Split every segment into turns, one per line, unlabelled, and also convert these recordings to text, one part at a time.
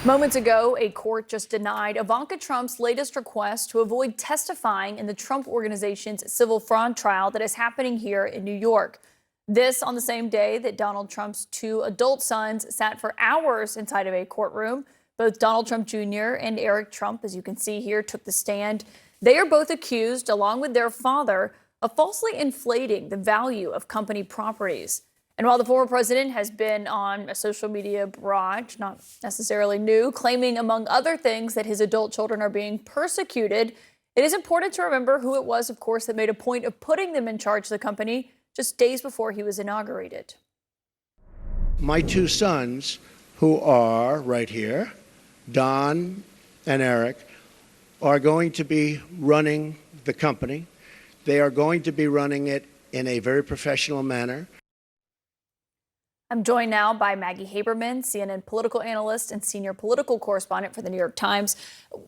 Moments ago, a court just denied Ivanka Trump's latest request to avoid testifying in the Trump Organization's civil fraud trial that is happening here in New York. This on the same day that Donald Trump's two adult sons sat for hours inside of a courtroom. Both Donald Trump Jr. and Eric Trump, as you can see here, took the stand. They are both accused, along with their father, of falsely inflating the value of company properties. And while the former president has been on a social media barrage, not necessarily new, claiming, among other things, that his adult children are being persecuted, it is important to remember who it was, of course, that made a point of putting them in charge of the company just days before he was inaugurated.
My two sons, who are right here, Don and Eric, are going to be running the company. They are going to be running it in a very professional manner.
I'm joined now by Maggie Haberman, CNN political analyst and senior political correspondent for the New York Times.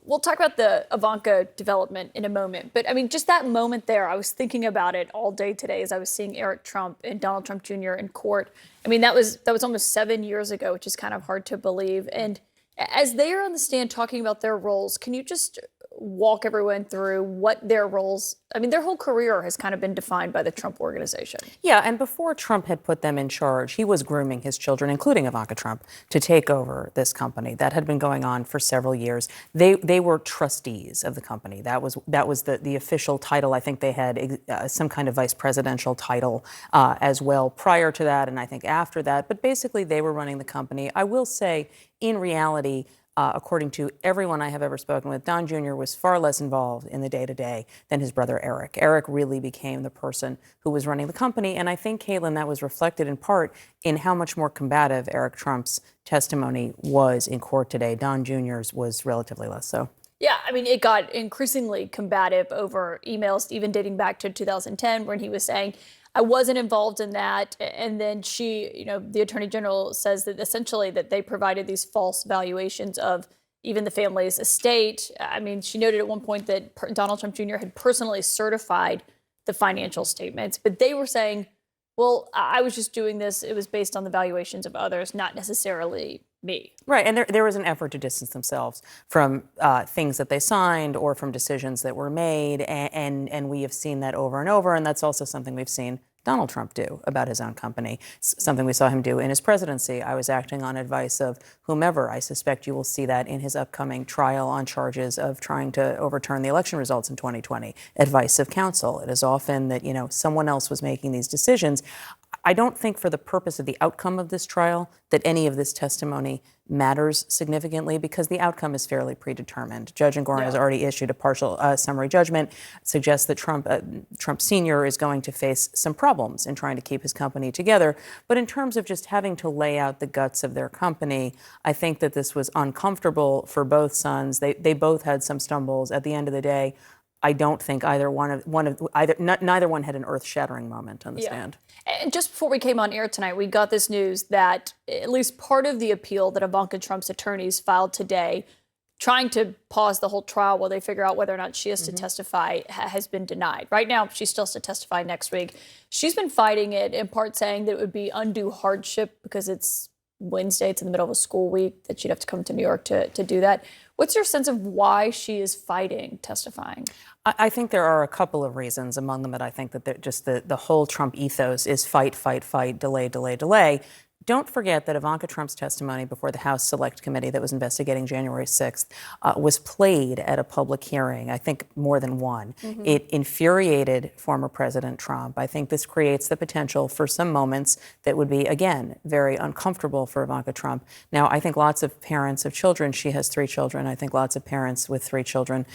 We'll talk about the Ivanka development in a moment. But I mean, just that moment there, I was thinking about it all day today as I was seeing Eric Trump and Donald Trump Jr. in court. I mean, that was almost 7 years ago, which is kind of hard to believe. And as they are on the stand talking about their roles, can you just walk everyone through what their roles, I mean, their whole career has kind of been defined by the Trump Organization.
Yeah, and before Trump had put them in charge, he was grooming his children, including Ivanka Trump, to take over this company. That had been going on for several years. They were trustees of the company. That was the official title. I think they had some kind of vice presidential title as well prior to that, and I think after that. But basically, they were running the company. I will say, in reality, according to everyone I have ever spoken with, Don Jr. was far less involved in the day-to-day than his brother Eric. Eric really became the person who was running the company, and I think, Caitlin, that was reflected in part in how much more combative Eric Trump's testimony was in court today. Don Jr.'s was relatively less so.
Yeah, I mean, it got increasingly combative over emails, even dating back to 2010, when he was saying, I wasn't involved in that. And then the attorney general says that essentially that they provided these false valuations of even the family's estate. I mean, she noted at one point that Donald Trump Jr. had personally certified the financial statements, but they were saying, well, I was just doing this. It was based on the valuations of others, not necessarily me.
Right. And there was an effort to distance themselves from things that they signed or from decisions that were made. And we have seen that over and over. And that's also something we've seen Donald Trump do about his own company, something we saw him do in his presidency. I was acting on advice of whomever. I suspect you will see that in his upcoming trial on charges of trying to overturn the election results in 2020. Advice of counsel. It is often that, someone else was making these decisions. I don't think for the purpose of the outcome of this trial that any of this testimony matters significantly because the outcome is fairly predetermined. Judge Engoron has already issued a partial summary judgment, suggests that Trump Sr. is going to face some problems in trying to keep his company together. But in terms of just having to lay out the guts of their company, I think that this was uncomfortable for both sons. They both had some stumbles. At the end of the day, I don't think neither one had an earth-shattering moment on the stand.
And just before we came on air tonight, we got this news that at least part of the appeal that Ivanka Trump's attorneys filed today, trying to pause the whole trial while they figure out whether or not she has to testify, has been denied. Right now, she still has to testify next week. She's been fighting it, in part saying that it would be undue hardship because it's Wednesday, it's in the middle of a school week, that she'd have to come to New York to do that. What's your sense of why she is fighting testifying?
I think there are a couple of reasons, among them that I think that just the whole Trump ethos is fight, fight, fight, delay, delay, delay. Don't forget that Ivanka Trump's testimony before the House Select Committee that was investigating January 6th was played at a public hearing, I think more than one. It infuriated former President Trump. I think this creates the potential for some moments that would be, again, very uncomfortable for Ivanka Trump. Now, I think lots of parents of children, she has 3 children, I think lots of parents with 3 children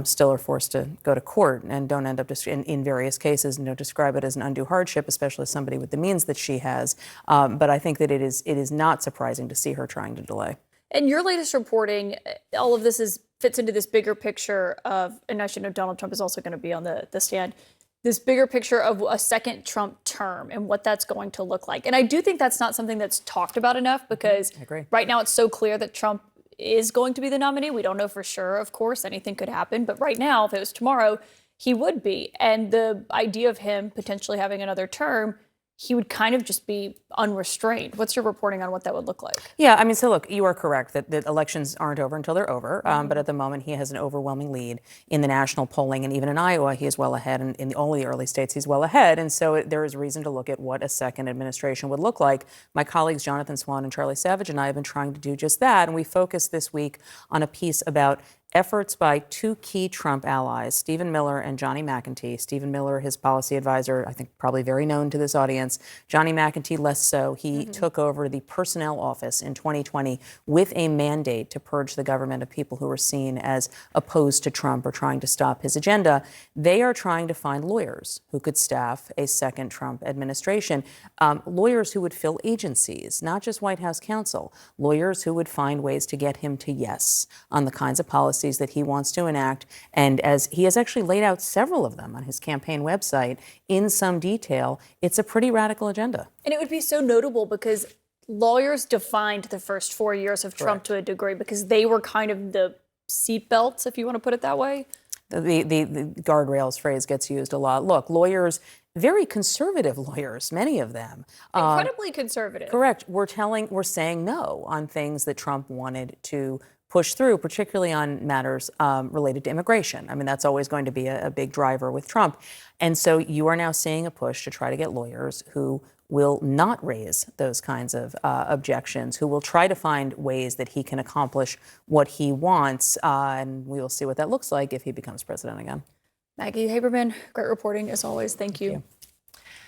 still are forced to go to court and don't end up, in various cases, describe it as an undue hardship, especially somebody with the means that she has. But I think that it is not surprising to see her trying to delay.
And your latest reporting, all of this fits into this bigger picture of, and I should know Donald Trump is also going to be on the stand, this bigger picture of a second Trump term and what that's going to look like. And I do think that's not something that's talked about enough because right now it's so clear that Trump is going to be the nominee. We don't know for sure, of course, anything could happen. But right now, if it was tomorrow, he would be. And the idea of him potentially having another term he would kind of just be unrestrained. What's your reporting on what that would look like?
Yeah, I mean, so look, you are correct that the elections aren't over until they're over. But at the moment, he has an overwhelming lead in the national polling. And even in Iowa, he is well ahead. And in all the early states, he's well ahead. And so there is reason to look at what a second administration would look like. My colleagues, Jonathan Swan and Charlie Savage, and I have been trying to do just that. And we focused this week on a piece about efforts by two key Trump allies, Stephen Miller and Johnny McEntee. Stephen Miller, his policy advisor, I think probably very known to this audience. Johnny McEntee, less so. He took over the personnel office in 2020 with a mandate to purge the government of people who were seen as opposed to Trump or trying to stop his agenda. They are trying to find lawyers who could staff a second Trump administration, lawyers who would fill agencies, not just White House counsel, lawyers who would find ways to get him to yes on the kinds of policies that he wants to enact. And as he has actually laid out several of them on his campaign website in some detail, it's a pretty radical agenda.
And it would be so notable because lawyers defined the first 4 years of Trump to a degree because they were kind of the seatbelts, if you want to put it that way.
The guardrails phrase gets used a lot. Look, lawyers, very conservative lawyers, many of them.
Incredibly conservative.
Correct. We're saying no on things that Trump wanted to push through, particularly on matters related to immigration. I mean, that's always going to be a big driver with Trump. And so you are now seeing a push to try to get lawyers who will not raise those kinds of objections, who will try to find ways that he can accomplish what he wants. And we will see what that looks like if he becomes president again.
Maggie Haberman, great reporting as always. Thank you.